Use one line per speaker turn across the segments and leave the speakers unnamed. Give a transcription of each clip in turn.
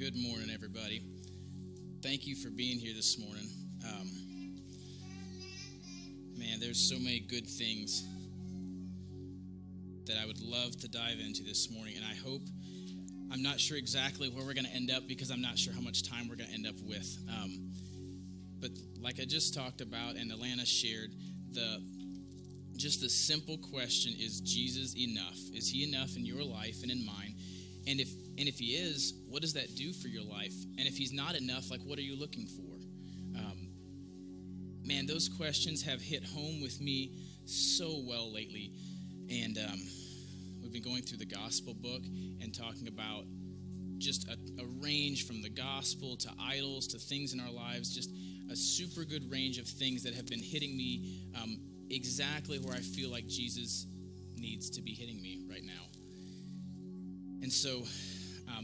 Good morning, everybody. Thank you for being here this morning. Man, there's so many good things that I would love to dive into this morning, and I'm not sure exactly where we're going to end up because I'm not sure how much time we're going to end up with. But like I just talked about and Alana shared, the simple question, is Jesus enough? Is he enough in your life and in mine? And if he is, what does that do for your life? And if he's not enough, like, what are you looking for? Man, those questions have hit home with me so well lately. And we've been going through the gospel book and talking about just a range from the gospel to idols to things in our lives, just a super good range of things that have been hitting me exactly where I feel like Jesus needs to be hitting me right now. And so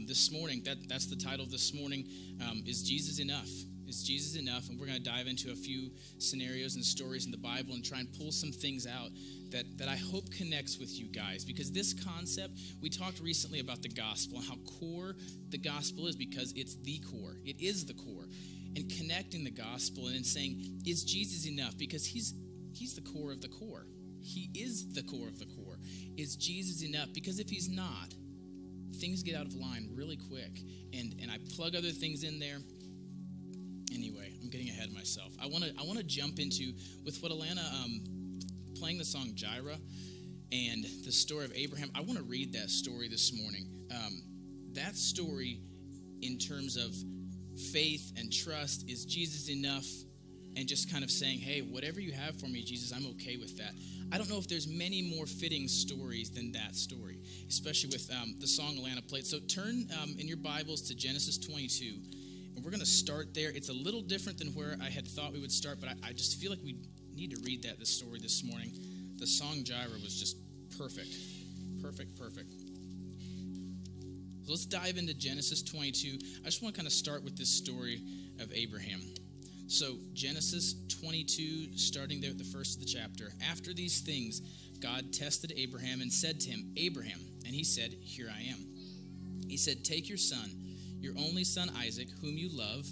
this morning, that's the title of this morning, is Jesus enough? Is Jesus enough? And we're going to dive into a few scenarios and stories in the Bible and try and pull some things out that I hope connects with you guys. Because this concept, we talked recently about the gospel and how core the gospel is, because it's the core. It is the core. And connecting the gospel and then saying, is Jesus enough? Because he's the core of the core. He is the core of the core. Is Jesus enough? Because if he's not, things get out of line really quick. And I plug other things in there. Anyway, I'm getting ahead of myself. I want to jump into, with what Alana playing the song Jireh and the story of Abraham. I want to read that story this morning. That story, in terms of faith and trust, is Jesus enough? And just kind of saying, hey, whatever you have for me, Jesus, I'm okay with that. I don't know if there's many more fitting stories than that story, especially with the song Alana played. So turn in your Bibles to Genesis 22, and we're going to start there. It's a little different than where I had thought we would start, but I just feel like we need to read this story this morning. The song Jireh was just perfect. Perfect. So let's dive into Genesis 22. I just want to kind of start with this story of Abraham. So Genesis 22, starting there at the first of the chapter. After these things, God tested Abraham and said to him, Abraham, and he said, here I am. He said, take your son, your only son Isaac, whom you love,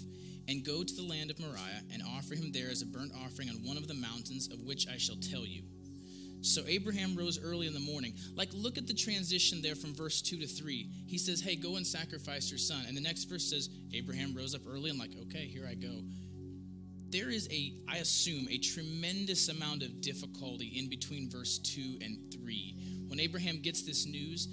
and go to the land of Moriah and offer him there as a burnt offering on one of the mountains of which I shall tell you. So Abraham rose early in the morning. Like, look at the transition there from verse 2 to 3. He says, hey, go and sacrifice your son. And the next verse says, Abraham rose up early and like, okay, here I go. There is I assume, a tremendous amount of difficulty in between verse 2 and 3. When Abraham gets this news,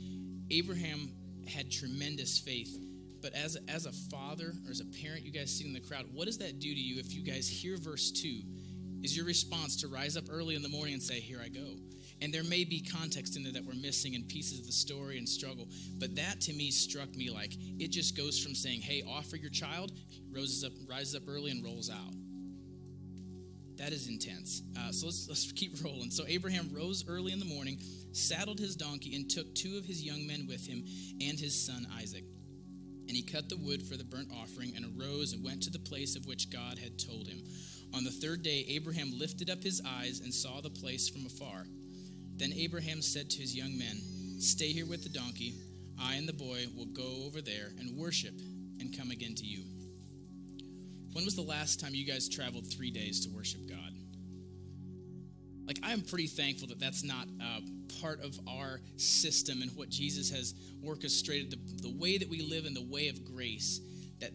Abraham had tremendous faith. But as a father or as a parent, you guys sitting in the crowd, what does that do to you if you guys hear verse 2? Is your response to rise up early in the morning and say, here I go? And there may be context in there that we're missing and pieces of the story and struggle. But that to me struck me like it just goes from saying, hey, offer your child, rises up early and rolls out. That is intense. So let's keep rolling. So Abraham rose early in the morning, saddled his donkey, and took 2 of his young men with him and his son Isaac. And he cut the wood for the burnt offering and arose and went to the place of which God had told him. On the 3rd day, Abraham lifted up his eyes and saw the place from afar. Then Abraham said to his young men, stay here with the donkey. I and the boy will go over there and worship and come again to you. When was the last time you guys traveled 3 days to worship God? Like, I'm pretty thankful that that's not part of our system and what Jesus has orchestrated, the way that we live in the way of grace,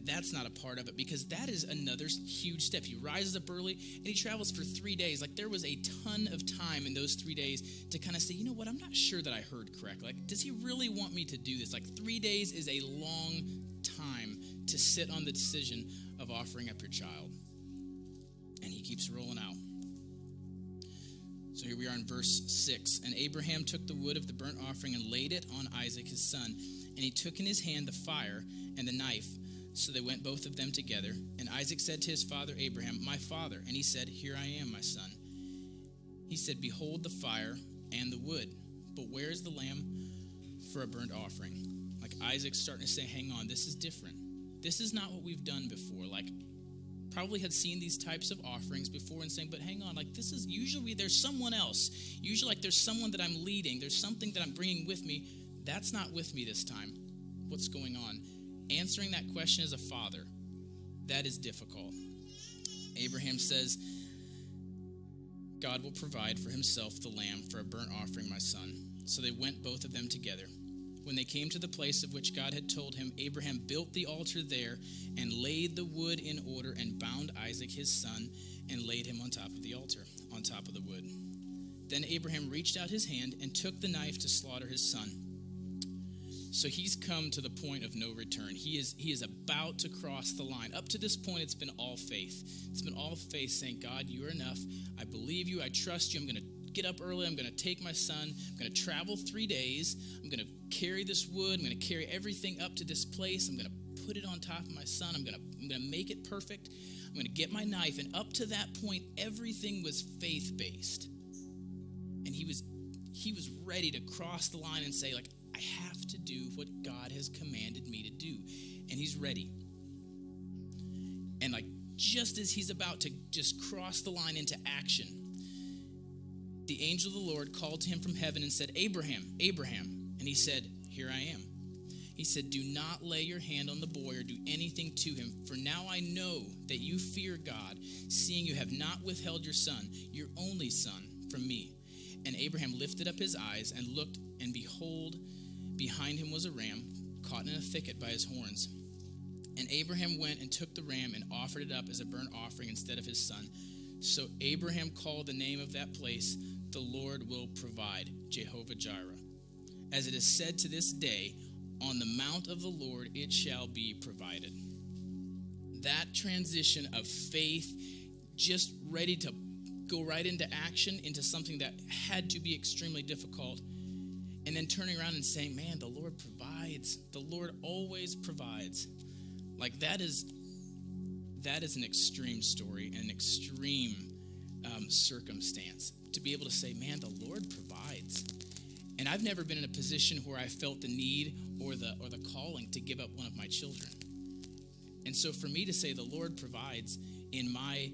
that's not a part of it, because that is another huge step. He rises up early and he travels for 3 days. Like, there was a ton of time in those 3 days to kind of say, you know what, I'm not sure that I heard correctly. Like, does he really want me to do this? Like, 3 days is a long time to sit on the decision of offering up your child. And he keeps rolling out. So here we are in verse 6. And Abraham took the wood of the burnt offering and laid it on Isaac his son. And he took in his hand the fire and the knife. So they went both of them together. And Isaac said to his father Abraham, my father. And he said, here I am, my son. He said, behold the fire and the wood, but where is the lamb for a burnt offering? Like, Isaac's starting to say, hang on, this is different. This is not what we've done before. Like, probably had seen these types of offerings before and saying, but hang on, like, this is usually there's someone else. Usually, like, there's someone that I'm leading. There's something that I'm bringing with me. That's not with me this time. What's going on? answering that question as a father, that is difficult. Abraham says, God will provide for himself the lamb for a burnt offering, my son. So they went, both of them together. When they came to the place of which God had told him, Abraham built the altar there and laid the wood in order and bound Isaac his son and laid him on top of the altar, on top of the wood. Then Abraham reached out his hand and took the knife to slaughter his son. So he's come to the point of no return. He is about to cross the line. Up to this point, it's been all faith. It's been all faith saying, God, you are enough. I believe you. I trust you. I'm going to get up early. I'm going to take my son. I'm going to travel 3 days. I'm going to carry this wood. I'm going to carry everything up to this place. I'm going to put it on top of my son. I'm going to make it perfect. I'm going to get my knife. And up to that point, everything was faith-based. And he was ready to cross the line and say, like, I have to do what God has commanded me to do. And he's ready. And like just as he's about to just cross the line into action, the angel of the Lord called to him from heaven and said, Abraham, Abraham. And he said, here I am. He said, do not lay your hand on the boy or do anything to him, for now I know that you fear God, seeing you have not withheld your son, your only son, from me. And Abraham lifted up his eyes and looked, and behold, behind him was a ram caught in a thicket by his horns. And Abraham went and took the ram and offered it up as a burnt offering instead of his son. So Abraham called the name of that place, the Lord will provide, Jehovah Jireh. As it is said to this day, on the mount of the Lord it shall be provided. That transition of faith, just ready to go right into action, into something that had to be extremely difficult, and then turning around and saying, man, the Lord provides. The Lord always provides. Like that is an extreme story, an extreme circumstance. To be able to say, man, the Lord provides. And I've never been in a position where I felt the need or the calling to give up one of my children. And so for me to say the Lord provides in my,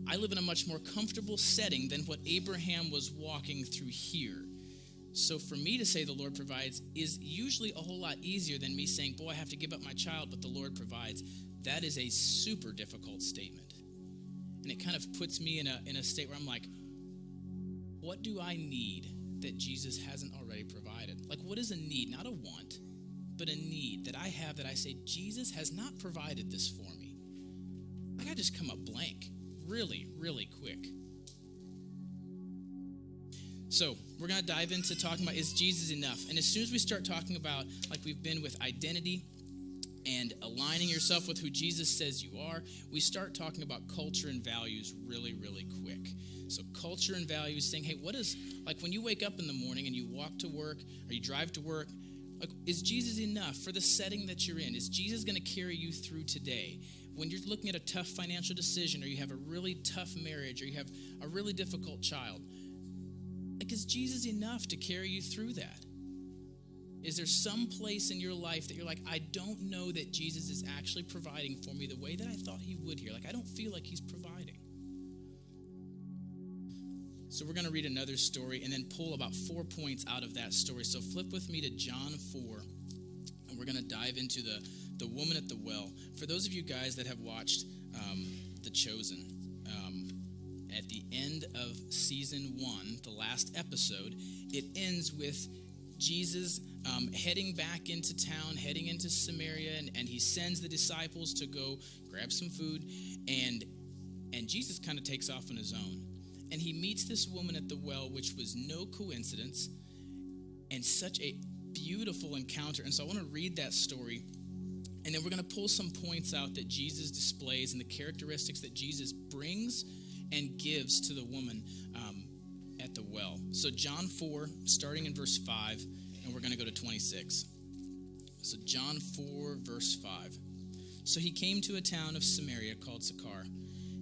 I live in a much more comfortable setting than what Abraham was walking through here. So for me to say the Lord provides is usually a whole lot easier than me saying, boy, I have to give up my child, but the Lord provides. That is a super difficult statement. And it kind of puts me in a state where I'm like, what do I need that Jesus hasn't already provided? Like, what is a need? Not a want, but a need that I have that I say, Jesus has not provided this for me. Like, I just come up blank really, really quick. So we're going to dive into talking about, is Jesus enough? And as soon as we start talking about, like we've been with identity and aligning yourself with who Jesus says you are, we start talking about culture and values really, really quick. So culture and values, saying, hey, what is, like when you wake up in the morning and you walk to work or you drive to work, like, is Jesus enough for the setting that you're in? Is Jesus going to carry you through today? When you're looking at a tough financial decision, or you have a really tough marriage, or you have a really difficult child, like, is Jesus enough to carry you through that? Is there some place in your life that you're like, I don't know that Jesus is actually providing for me the way that I thought he would here. Like, I don't feel like he's providing. So we're going to read another story and then pull about 4 points out of that story. So flip with me to John 4, and we're going to dive into the woman at the well. For those of you guys that have watched The Chosen, at the end of season 1, the last episode, it ends with Jesus heading back into town, heading into Samaria, and he sends the disciples to go grab some food, and Jesus kind of takes off on his own. And he meets this woman at the well, which was no coincidence, and such a beautiful encounter. And so I want to read that story, and then we're going to pull some points out that Jesus displays and the characteristics that Jesus brings and gives to the woman at the well. So John 4, starting in verse 5, and we're going to go to 26. So John 4, verse 5. So he came to a town of Samaria called Sychar,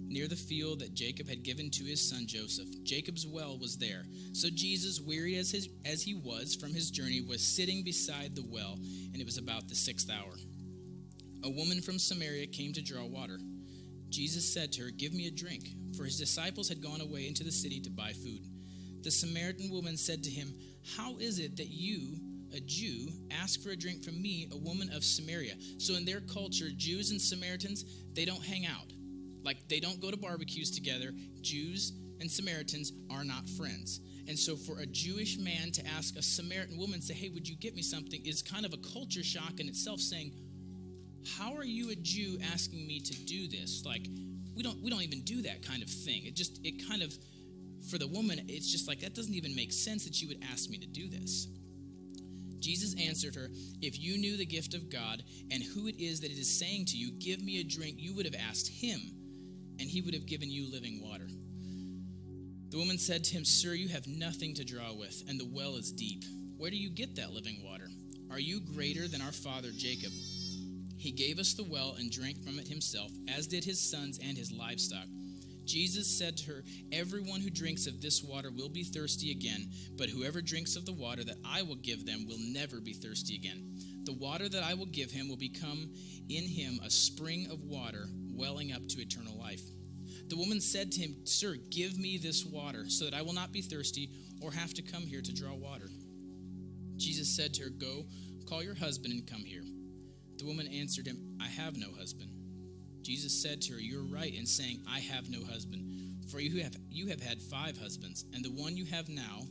near the field that Jacob had given to his son Joseph. Jacob's well was there. So Jesus, weary as he was from his journey, was sitting beside the well, and it was about the 6th hour. A woman from Samaria came to draw water. Jesus said to her, give me a drink, for his disciples had gone away into the city to buy food. The Samaritan woman said to him, how is it that you, a Jew, ask for a drink from me, a woman of Samaria? So in their culture, Jews and Samaritans, they don't hang out. Like, they don't go to barbecues together. Jews and Samaritans are not friends. And so for a Jewish man to ask a Samaritan woman, say, hey, would you get me something, is kind of a culture shock in itself, saying, how are you a Jew asking me to do this? Like, we don't even do that kind of thing. It kind of, for the woman, it's just like, that doesn't even make sense that you would ask me to do this. Jesus answered her, if you knew the gift of God and who it is that it is saying to you, give me a drink, you would have asked him, and he would have given you living water. The woman said to him, sir, you have nothing to draw with, and the well is deep. Where do you get that living water? Are you greater than our father Jacob? He gave us the well and drank from it himself, as did his sons and his livestock. Jesus said to her, everyone who drinks of this water will be thirsty again, but whoever drinks of the water that I will give them will never be thirsty again. The water that I will give him will become in him a spring of water welling up to eternal life. The woman said to him, sir, give me this water so that I will not be thirsty or have to come here to draw water. Jesus said to her, go, call your husband and come here. The woman answered him, I have no husband. Jesus said to her, you're right in saying, I have no husband, for you have had 5 husbands, and the one you have now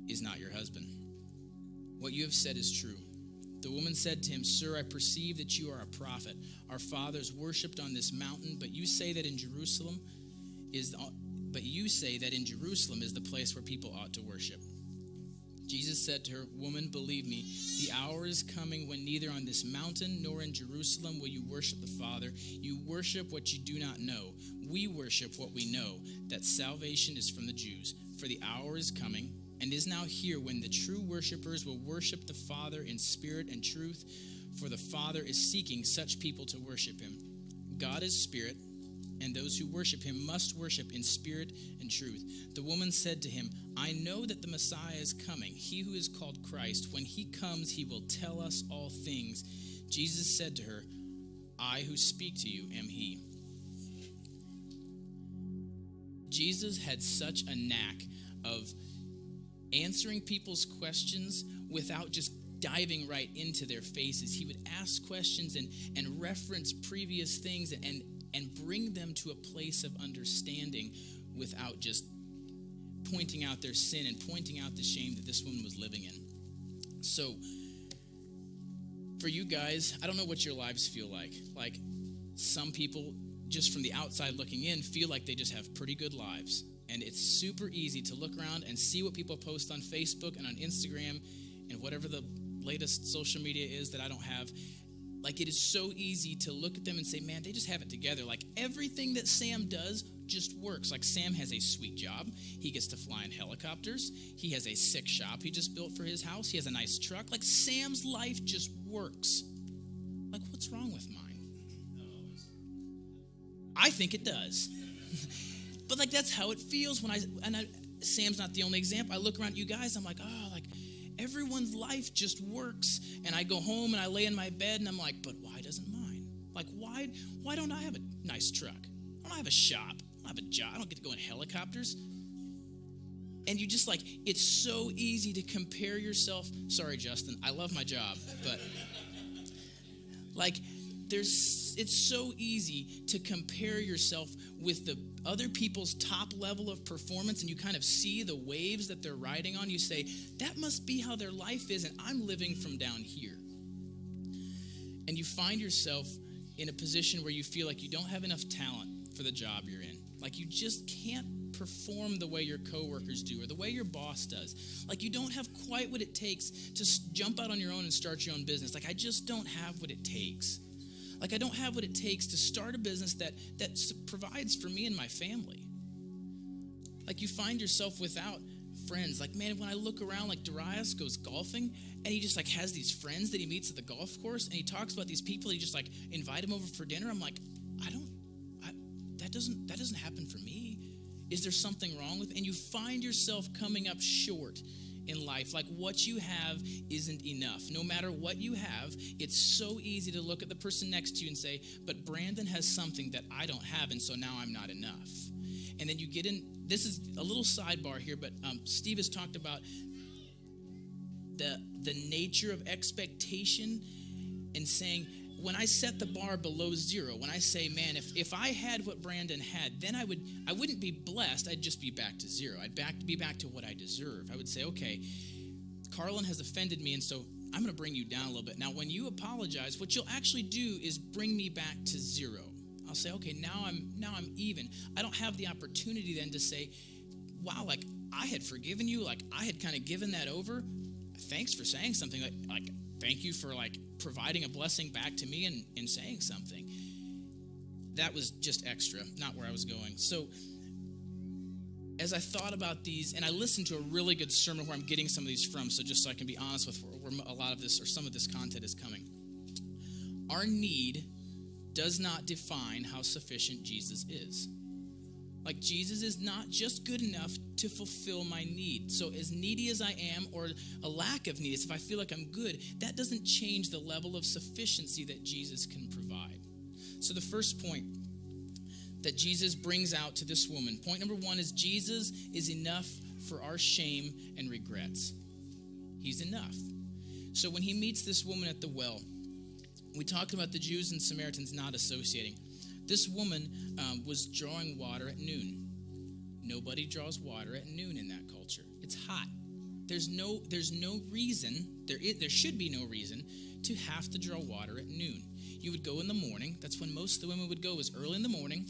is not your husband. What you have said is true. The woman said to him, sir, I perceive that you are a prophet. Our fathers worshipped on this mountain, but you say that in Jerusalem is the place where people ought to worship. Jesus said to her, woman, believe me, the hour is coming when neither on this mountain nor in Jerusalem will you worship the Father. You worship what you do not know. We worship what we know, that salvation is from the Jews. For the hour is coming, and is now here, when the true worshipers will worship the Father in spirit and truth, for the Father is seeking such people to worship him. God is spirit, and those who worship him must worship in spirit and truth. The woman said to him, I know that the Messiah is coming, he who is called Christ. When he comes, he will tell us all things. Jesus said to her, I who speak to you am he. Jesus had such a knack of answering people's questions without just diving right into their faces. He would ask questions and reference previous things and bring them to a place of understanding without just pointing out their sin and pointing out the shame that this woman was living in. So, for you guys, I don't know what your lives feel like. Like, some people, just from the outside looking in, feel like they just have pretty good lives. And it's super easy to look around and see what people post on Facebook and on Instagram and whatever the latest social media is that I don't have. Like, it is so easy to look at them and say, man, they just have it together. Like, everything that Sam does just works. Like, Sam has a sweet job. He gets to fly in helicopters. He has a sick shop he just built for his house. He has a nice truck. Like, Sam's life just works. Like, what's wrong with mine? I think it does. But, like, that's how it feels when Sam's not the only example. I look around at you guys, I'm like, oh, like, everyone's life just works. And I go home and I lay in my bed and I'm like, but why doesn't mine? Like, why don't I have a nice truck? I don't have a shop. I don't have a job. I don't get to go in helicopters. And you just, like, it's so easy to compare yourself. Sorry, Justin, I love my job, but like, it's so easy to compare yourself with the other people's top level of performance, and you kind of see the waves that they're riding on. You say, that must be how their life is, and I'm living from down here. And you find yourself in a position where you feel like you don't have enough talent for the job you're in. Like, you just can't perform the way your coworkers do or the way your boss does. Like, you don't have quite what it takes to jump out on your own and start your own business. Like, I just don't have what it takes. Like, I don't have what it takes to start a business that provides for me and my family. Like, you find yourself without friends. Like, man, when I look around, like, Darius goes golfing, and he just, like, has these friends that he meets at the golf course, and he talks about these people. He just, like, invite him over for dinner. I'm like, that doesn't happen for me. Is there something wrong with? And you find yourself coming up short in life. Like, what you have isn't enough. No matter what you have, it's so easy to look at the person next to you and say, but Brandon has something that I don't have, and so now I'm not enough. And then you get in, this is a little sidebar here, but Steve has talked about the nature of expectation and saying, when I set the bar below zero, when I say, man, if I had what Brandon had, then I wouldn't be blessed. I'd just be back to zero. I'd be back to what I deserve. I would say, okay, Carlin has offended me, and so I'm going to bring you down a little bit. Now, when you apologize, what you'll actually do is bring me back to zero. I'll say, okay, now I'm even. I don't have the opportunity then to say, wow, like I had forgiven you, like I had kind of given that over. Thanks for saying something. Like thank you for like providing a blessing back to me and saying something. That was just extra, not where I was going. So as I thought about these, and I listened to a really good sermon where I'm getting some of these from, so just so I can be honest with where a lot of this or some of this content is coming. Our need does not define how sufficient Jesus is. Like, Jesus is not just good enough to fulfill my need. So as needy as I am, or a lack of needs, if I feel like I'm good, that doesn't change the level of sufficiency that Jesus can provide. So the first point that Jesus brings out to this woman, point number one, is Jesus is enough for our shame and regrets. He's enough. So when he meets this woman at the well, we talked about the Jews and Samaritans not associating. This woman was drawing water at noon. Nobody draws water at noon in that culture. It's hot. There's no reason, there should be no reason to have to draw water at noon. You would go in the morning. That's when most of the women would go, was early in the morning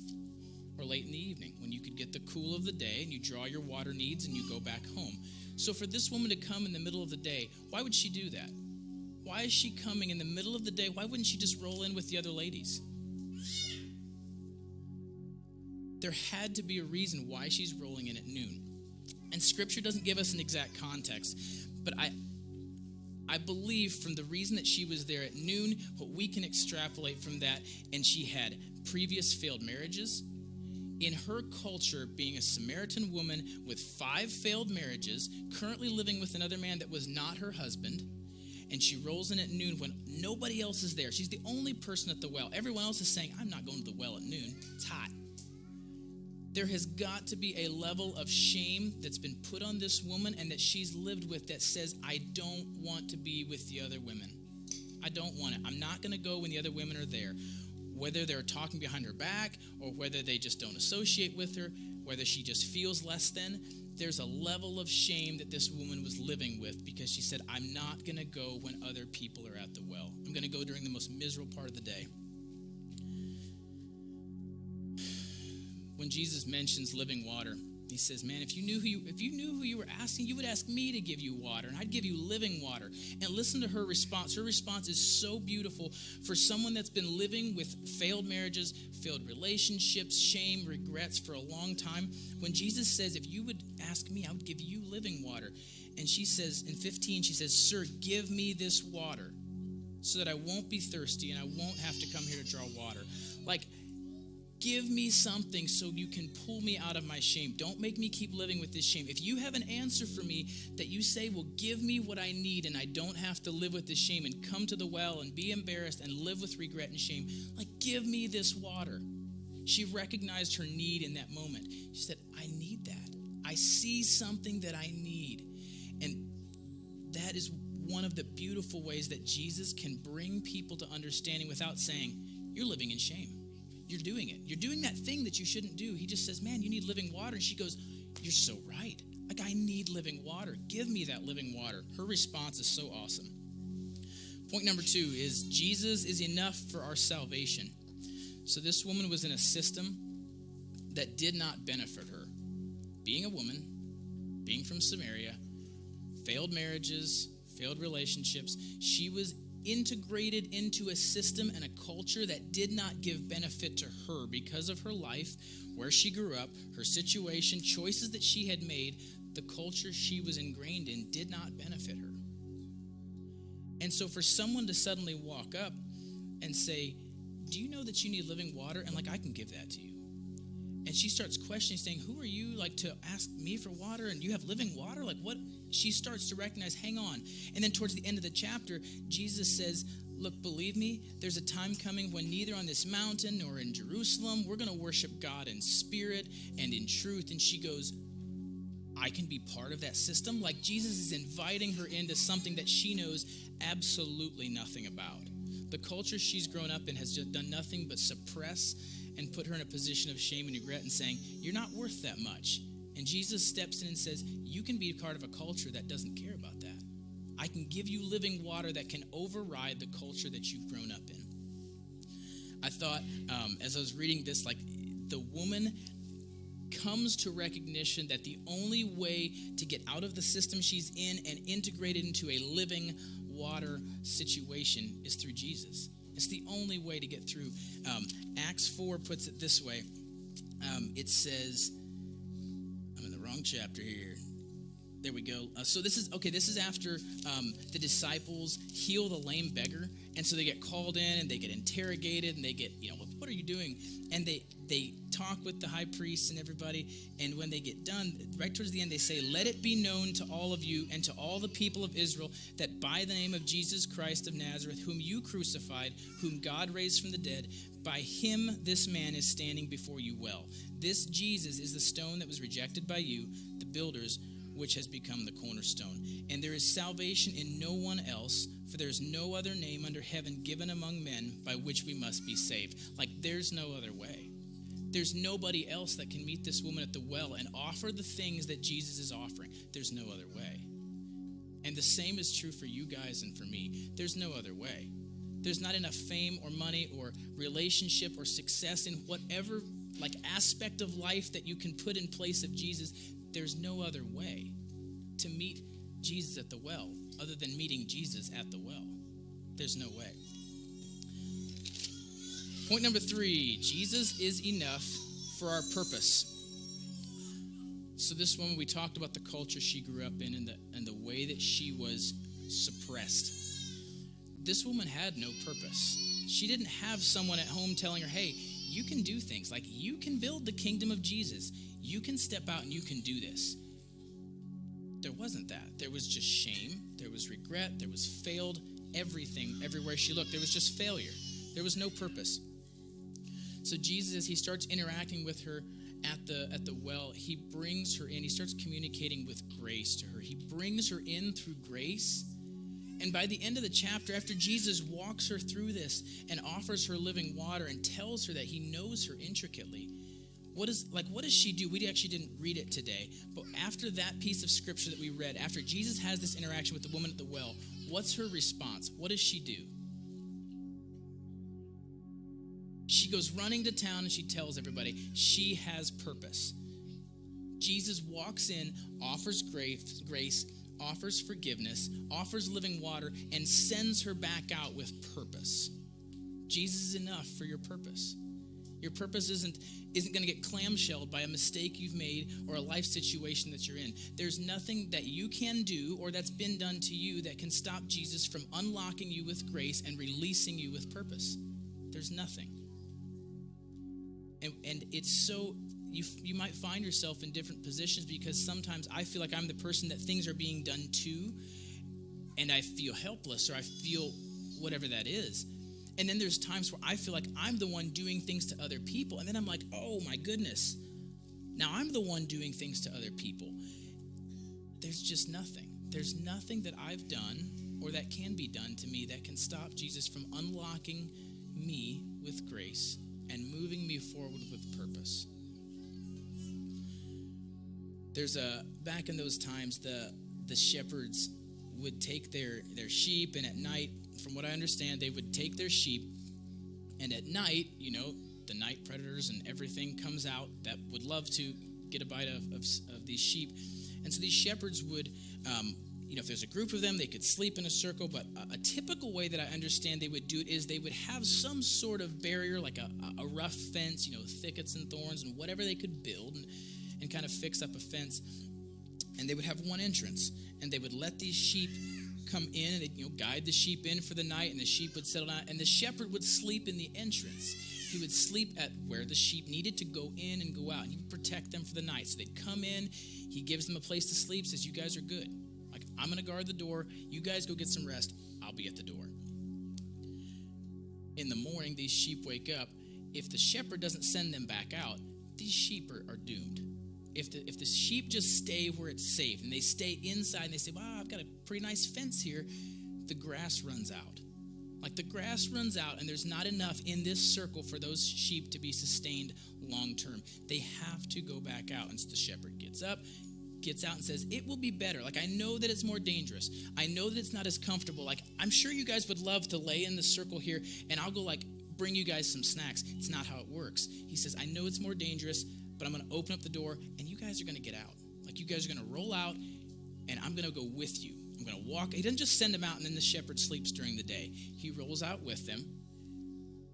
or late in the evening, when you could get the cool of the day and you draw your water needs and you go back home. So for this woman to come in the middle of the day, why would she do that? Why is she coming in the middle of the day? Why wouldn't she just roll in with the other ladies? There had to be a reason why she's rolling in at noon. And Scripture doesn't give us an exact context, but I believe from the reason that she was there at noon, what we can extrapolate from that, and she had previous failed marriages. In her culture, being a Samaritan woman with 5 failed marriages, currently living with another man that was not her husband, and she rolls in at noon when nobody else is there. She's the only person at the well. Everyone else is saying, I'm not going to the well at noon. It's hot. There has got to be a level of shame that's been put on this woman and that she's lived with that says, I don't want to be with the other women. I don't want it. I'm not going to go when the other women are there. Whether they're talking behind her back or whether they just don't associate with her, whether she just feels less than, there's a level of shame that this woman was living with because she said, I'm not going to go when other people are at the well. I'm going to go during the most miserable part of the day. When Jesus mentions living water, he says, man, if you knew who you were asking, you would ask me to give you water, and I'd give you living water. And listen to her response. Her response is so beautiful for someone that's been living with failed marriages, failed relationships, shame, regrets for a long time. When Jesus says, if you would ask me, I would give you living water. And she says, in 15, she says, sir, give me this water so that I won't be thirsty and I won't have to come here to draw water. Like, give me something so you can pull me out of my shame. Don't make me keep living with this shame. If you have an answer for me that you say will give me what I need and I don't have to live with this shame and come to the well and be embarrassed and live with regret and shame, like, give me this water. She recognized her need in that moment. She said, I need that. I see something that I need. And that is one of the beautiful ways that Jesus can bring people to understanding without saying, you're living in shame. You're doing it. You're doing that thing that you shouldn't do. He just says, man, you need living water. And she goes, you're so right. Like, I need living water. Give me that living water. Her response is so awesome. Point number 2 is Jesus is enough for our salvation. So this woman was in a system that did not benefit her. Being a woman, being from Samaria, failed marriages, failed relationships, she was integrated into a system and a culture that did not give benefit to her because of her life, where she grew up, her situation, choices that she had made. The culture she was ingrained in did not benefit her. And so for someone to suddenly walk up and say, do you know that you need living water? And like, I can give that to you. And she starts questioning, saying, who are you, like, to ask me for water? And you have living water? Like, what? She starts to recognize, hang on. And then towards the end of the chapter, Jesus says, look, believe me, there's a time coming when neither on this mountain nor in Jerusalem, we're going to worship God in spirit and in truth. And she goes, I can be part of that system. Like Jesus is inviting her into something that she knows absolutely nothing about. The culture she's grown up in has just done nothing but suppress and put her in a position of shame and regret and saying, you're not worth that much. And Jesus steps in and says, you can be part of a culture that doesn't care about that. I can give you living water that can override the culture that you've grown up in. I thought, as I was reading this, like the woman comes to recognition that the only way to get out of the system she's in and integrated into a living water situation is through Jesus. It's the only way to get through. Acts 4 puts it this way. It says, I'm in the wrong chapter here. There we go. So this is after the disciples heal the lame beggar. And so they get called in and they get interrogated and they get, what are you doing? And they talk with the high priest and everybody. And when they get done, right towards the end, they say, let it be known to all of you and to all the people of Israel that by the name of Jesus Christ of Nazareth, whom you crucified, whom God raised from the dead, by him this man is standing before you well. This Jesus is the stone that was rejected by you, the builders, which has become the cornerstone. And there is salvation in no one else, for there is no other name under heaven given among men by which we must be saved. Like, there's no other way. There's nobody else that can meet this woman at the well and offer the things that Jesus is offering. There's no other way. And the same is true for you guys and for me. There's no other way. There's not enough fame or money or relationship or success in whatever aspect of life that you can put in place of Jesus. There's no other way to meet Jesus at the well other than meeting Jesus at the well. There's no way. Point number 3, Jesus is enough for our purpose. So this woman, we talked about the culture she grew up in and the way that she was suppressed. This woman had no purpose. She didn't have someone at home telling her, hey, you can do things. Like, you can build the kingdom of Jesus. You can step out and you can do this. There wasn't that. There was just shame. There was regret. There was failed everything. Everywhere she looked, there was just failure. There was no purpose. So Jesus, as he starts interacting with her at the well, he brings her in. He starts communicating with grace to her. He brings her in through grace. And by the end of the chapter, after Jesus walks her through this and offers her living water and tells her that he knows her intricately, what does she do? We actually didn't read it today, but after that piece of scripture that we read, after Jesus has this interaction with the woman at the well, what's her response? What does she do? She goes running to town and she tells everybody she has purpose. Jesus walks in, offers grace, offers forgiveness, offers living water, and sends her back out with purpose. Jesus is enough for your purpose. Your purpose isn't going to get clamshelled by a mistake you've made or a life situation that you're in. There's nothing that you can do or that's been done to you that can stop Jesus from unlocking you with grace and releasing you with purpose. There's nothing. And it's so, you might find yourself in different positions because sometimes I feel like I'm the person that things are being done to, and I feel helpless or I feel whatever that is. And then there's times where I feel like I'm the one doing things to other people. And then I'm like, oh my goodness, now I'm the one doing things to other people. There's just nothing. There's nothing that I've done or that can be done to me that can stop Jesus from unlocking me with grace and moving me forward with purpose. Back in those times, the shepherds would take their sheep, and at night, from what I understand, they would take their sheep, and at night, the night predators and everything comes out that would love to get a bite of these sheep. And so these shepherds would, if there's a group of them, they could sleep in a circle, but a typical way that I understand they would do it is they would have some sort of barrier, like a rough fence, thickets and thorns and whatever they could build and kind of fix up a fence. And they would have one entrance, and they would let these sheep come in, and they'd guide the sheep in for the night, and the sheep would settle down, and the shepherd would sleep in the entrance. He would sleep at where the sheep needed to go in and go out, and he would protect them for the night. So they'd come in, he gives them a place to sleep, says, you guys are good. Like, I'm going to guard the door. You guys go get some rest. I'll be at the door. In the morning, these sheep wake up. If the shepherd doesn't send them back out, these sheep are doomed. if the sheep just stay where it's safe and they stay inside and they say, wow, I've got a pretty nice fence here, the grass runs out. Like the grass runs out and there's not enough in this circle for those sheep to be sustained long term. They have to go back out. And so the shepherd gets out and says, it will be better. Like, I know that it's more dangerous. I know that it's not as comfortable. Like, I'm sure you guys would love to lay in the circle here and I'll go like bring you guys some snacks. It's not how it works. He says, I know it's more dangerous, but I'm going to open up the door and you guys are going to get out. Like, you guys are going to roll out and I'm going to go with you. I'm going to walk. He doesn't just send them out and then the shepherd sleeps during the day. He rolls out with them,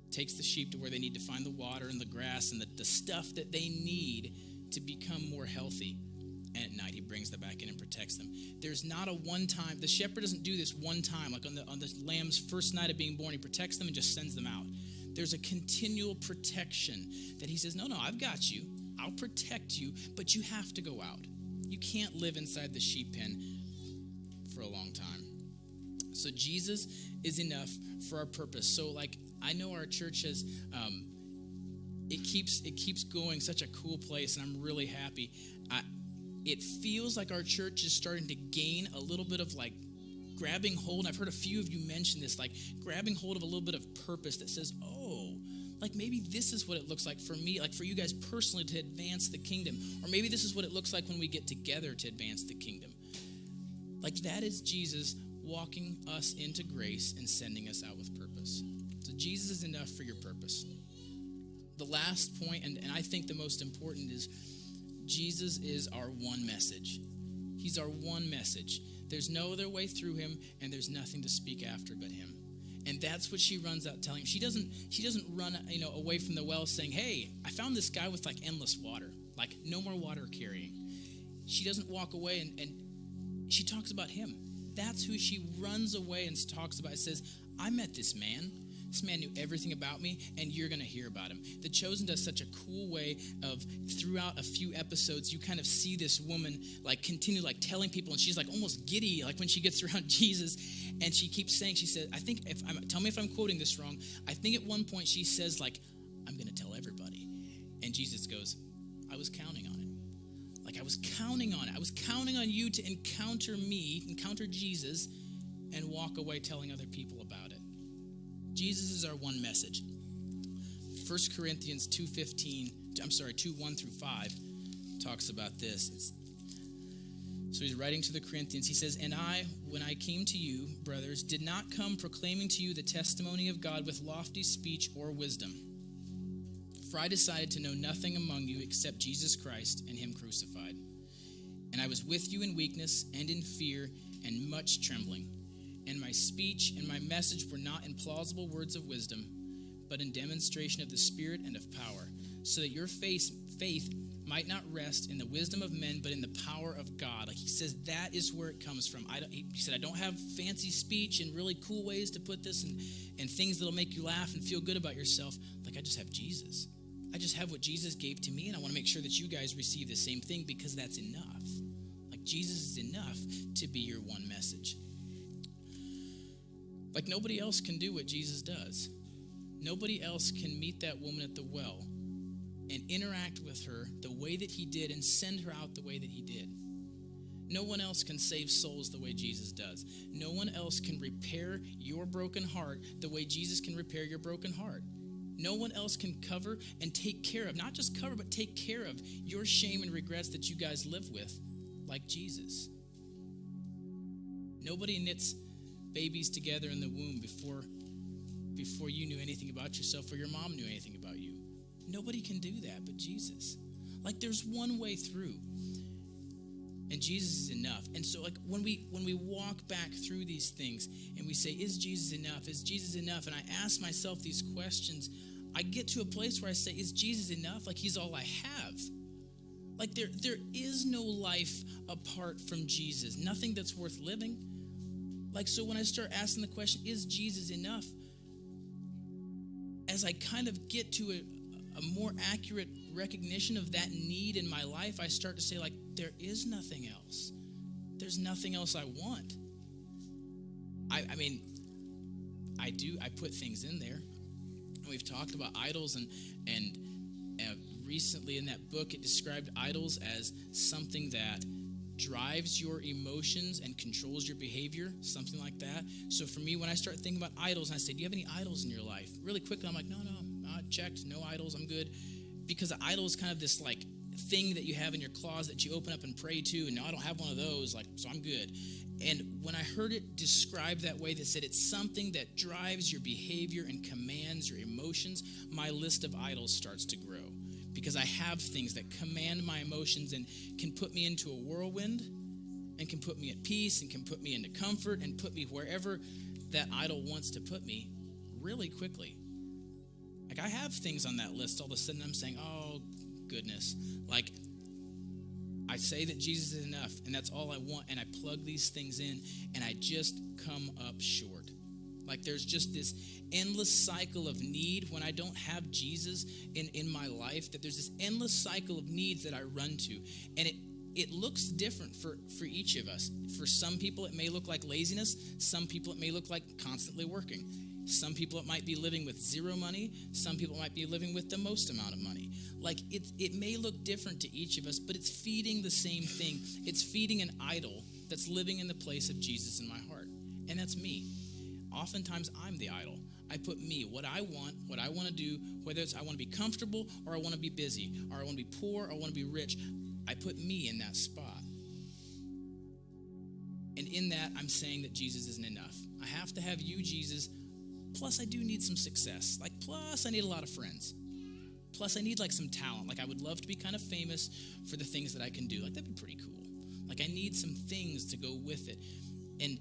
takes the sheep to where they need to find the water and the grass and the stuff that they need to become more healthy. And at night, he brings them back in and protects them. There's not a one time. The shepherd doesn't do this one time. Like on the lamb's first night of being born, he protects them and just sends them out. There's a continual protection that he says, no, I've got you. I'll protect you, but you have to go out. You can't live inside the sheep pen for a long time. So Jesus is enough for our purpose. So like, I know our church has, it keeps going such a cool place, and I'm really happy. It feels like our church is starting to gain a little bit of like grabbing hold. And I've heard a few of you mention this, like grabbing hold of a little bit of purpose that says, oh, like maybe this is what it looks like for me, like for you guys personally to advance the kingdom. Or maybe this is what it looks like when we get together to advance the kingdom. Like that is Jesus walking us into grace and sending us out with purpose. So Jesus is enough for your purpose. The last point, and I think the most important, is Jesus is our one message. He's our one message. There's no other way through him, and there's nothing to speak after but him. And that's what she runs out telling him. She doesn't run away from the well saying, hey, I found this guy with like endless water, like no more water carrying. She doesn't walk away and she talks about him. That's who she runs away and talks about. It says, I met this man. This man knew everything about me, and you're going to hear about him. The Chosen does such a cool way of, throughout a few episodes, you kind of see this woman like continue like telling people, and she's like almost giddy like when she gets around Jesus, and she keeps saying, she said, I think, tell me if I'm quoting this wrong, I think at one point she says like, I'm going to tell everybody. And Jesus goes, I was counting on it. Like I was counting on it. I was counting on you to encounter me, encounter Jesus, and walk away telling other people about it. Jesus is our one message. 1 Corinthians 2:1 through 5 talks about this. So he's writing to the Corinthians. He says, and I, when I came to you, brothers, did not come proclaiming to you the testimony of God with lofty speech or wisdom. For I decided to know nothing among you except Jesus Christ and him crucified. And I was with you in weakness and in fear and much trembling. And my speech and my message were not in plausible words of wisdom, but in demonstration of the Spirit and of power, so that your faith might not rest in the wisdom of men, but in the power of God. Like he says, that is where it comes from. He said, I don't have fancy speech and really cool ways to put this and things that'll make you laugh and feel good about yourself. Like I just have Jesus. I just have what Jesus gave to me, and I want to make sure that you guys receive the same thing because that's enough. Like Jesus is enough to be your one message. Like nobody else can do what Jesus does. Nobody else can meet that woman at the well and interact with her the way that he did and send her out the way that he did. No one else can save souls the way Jesus does. No one else can repair your broken heart the way Jesus can repair your broken heart. No one else can cover and take care of, not just cover, but take care of your shame and regrets that you guys live with like Jesus. Nobody knits babies together in the womb before you knew anything about yourself or your mom knew anything about you. Nobody can do that but Jesus. Like there's one way through, and Jesus is enough. And so like when we walk back through these things and we say, is Jesus enough? Is Jesus enough? And I ask myself these questions, I get to a place where I say, is Jesus enough? Like he's all I have. Like there is no life apart from Jesus. Nothing that's worth living. Like, so when I start asking the question, is Jesus enough? As I kind of get to a more accurate recognition of that need in my life, I start to say, like, there is nothing else. There's nothing else I want. I put things in there. And we've talked about idols and recently in that book, it described idols as something that drives your emotions and controls your behavior, something like that. So for me, when I start thinking about idols, and I say, do you have any idols in your life? Really quickly, I'm like, no, I checked, no idols, I'm good. Because an idol is kind of this like thing that you have in your closet that you open up and pray to, and no, I don't have one of those, like, so I'm good. And when I heard it described that way, that said it's something that drives your behavior and commands your emotions, my list of idols starts to grow. Because I have things that command my emotions and can put me into a whirlwind and can put me at peace and can put me into comfort and put me wherever that idol wants to put me really quickly. Like, I have things on that list all of a sudden I'm saying, oh, goodness. Like, I say that Jesus is enough, and that's all I want, and I plug these things in, and I just come up short. Like, there's just this endless cycle of need when I don't have Jesus in my life, that there's this endless cycle of needs that I run to, and it looks different for each of us. For some people, it may look like laziness. Some people, it may look like constantly working. Some people, it might be living with zero money. Some people might be living with the most amount of money. Like, it may look different to each of us, but it's feeding the same thing. It's feeding an idol that's living in the place of Jesus in my heart, and that's me. Oftentimes, I'm the idol. I put me, what I want to do, whether it's I want to be comfortable or I want to be busy, or I want to be poor or I want to be rich. I put me in that spot. And in that, I'm saying that Jesus isn't enough. I have to have you, Jesus. Plus, I do need some success. Like, plus, I need a lot of friends. Plus, I need, like, some talent. Like, I would love to be kind of famous for the things that I can do. Like, that'd be pretty cool. Like, I need some things to go with it.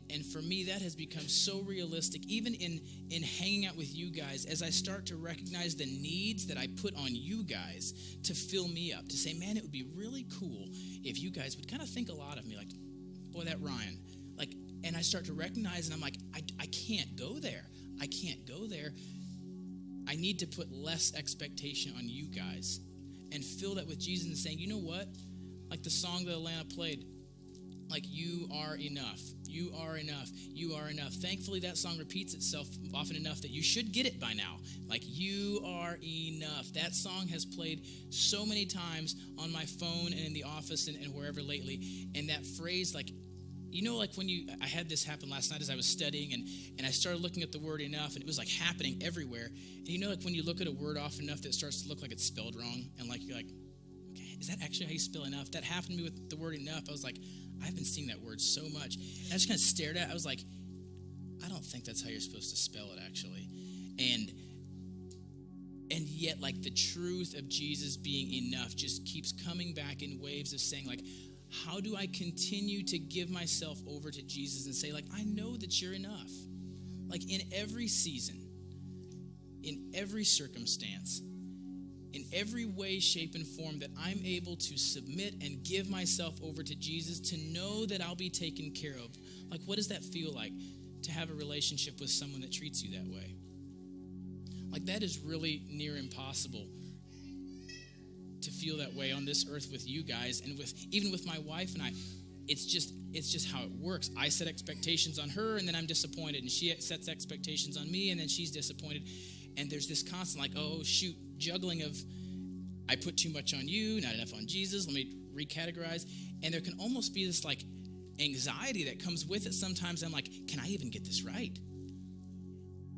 And for me, that has become so realistic, even in hanging out with you guys, as I start to recognize the needs that I put on you guys to fill me up, to say, man, it would be really cool if you guys would kind of think a lot of me, like, boy, that Ryan. Like, and I start to recognize, and I'm like, I can't go there. I can't go there. I need to put less expectation on you guys and fill that with Jesus and saying, you know what? Like the song that Alana played, like, you are enough. You are enough. You are enough. Thankfully, that song repeats itself often enough that you should get it by now. Like, you are enough. That song has played so many times on my phone and in the office and wherever lately. And that phrase, like, you know, like I had this happen last night as I was studying, and I started looking at the word enough, and it was like happening everywhere. And you know, like when you look at a word often enough that it starts to look like it's spelled wrong, and like you're like, okay, is that actually how you spell enough? That happened to me with the word enough. I was like, I've been seeing that word so much. And I just kind of stared at it. I was like, I don't think that's how you're supposed to spell it, actually. And yet, like, the truth of Jesus being enough just keeps coming back in waves of saying, like, how do I continue to give myself over to Jesus and say, like, I know that you're enough. Like, in every season, in every circumstance, in every way, shape, and form, that I'm able to submit and give myself over to Jesus, to know that I'll be taken care of. Like, what does that feel like to have a relationship with someone that treats you that way? Like, that is really near impossible to feel that way on this earth with you guys, and even with my wife and I. It's just how it works. I set expectations on her, and then I'm disappointed, and she sets expectations on me, and then she's disappointed. And there's this constant, like, oh, shoot, juggling of, I put too much on you, not enough on Jesus, let me recategorize. And there can almost be this, like, anxiety that comes with it sometimes. I'm like, can I even get this right?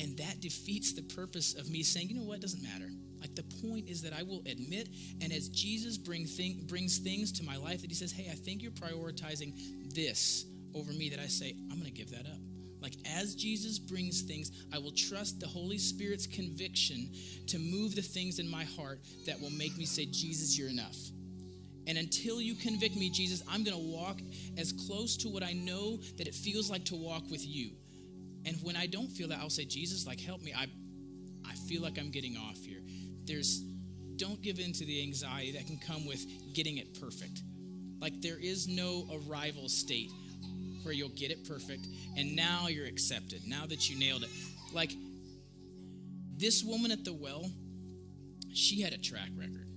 And that defeats the purpose of me saying, you know what, it doesn't matter. Like, the point is that I will admit, and as Jesus brings things to my life that he says, hey, I think you're prioritizing this over me, that I say, I'm going to give that up. Like, as Jesus brings things, I will trust the Holy Spirit's conviction to move the things in my heart that will make me say, Jesus, you're enough. And until you convict me, Jesus, I'm going to walk as close to what I know that it feels like to walk with you. And when I don't feel that, I'll say, Jesus, like, help me. I feel like I'm getting off here. Don't give in to the anxiety that can come with getting it perfect. Like, there is no arrival state where you'll get it perfect and now you're accepted, now that you nailed it. Like, this woman at the well, she had a track record.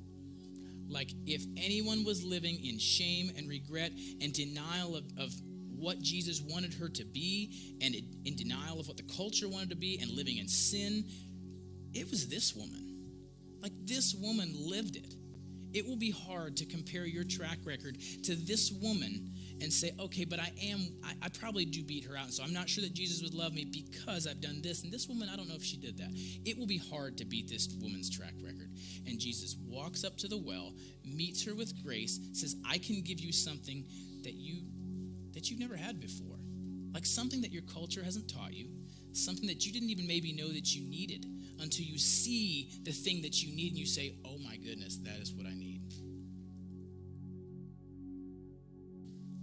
Like, if anyone was living in shame and regret and denial of what Jesus wanted her to be, and in denial of what the culture wanted to be, and living in sin, it was this woman. Like, this woman lived it. It will be hard to compare your track record to this woman and say, okay, but I probably do beat her out, and so I'm not sure that Jesus would love me because I've done this. And this woman, I don't know if she did that. It will be hard to beat this woman's track record. And Jesus walks up to the well, meets her with grace, says, I can give you something that you've never had before. Like something that your culture hasn't taught you, something that you didn't even maybe know that you needed until you see the thing that you need and you say, oh my goodness, that is what I need.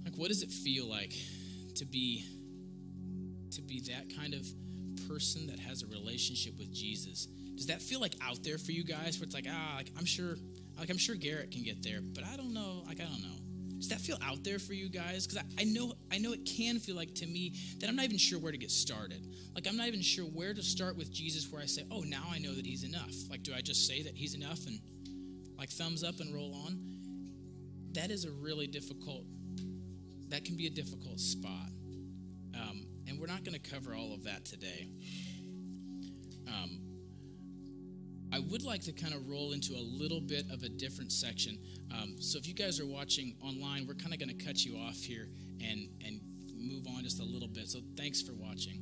Like, what does it feel like to be that kind of person that has a relationship with Jesus? Does that feel like out there for you guys, where it's like, I'm sure Garrett can get there, but I don't know. Does that feel out there for you guys? Because I know it can feel like to me that I'm not even sure where to get started. Like, I'm not even sure where to start with Jesus, where I say, oh, now I know that he's enough. Like, do I just say that he's enough and like thumbs up and roll on? That can be a difficult spot. And we're not going to cover all of that today. I would like to kind of roll into a little bit of a different section. So if you guys are watching online, we're kind of going to cut you off here and move on just a little bit. So thanks for watching.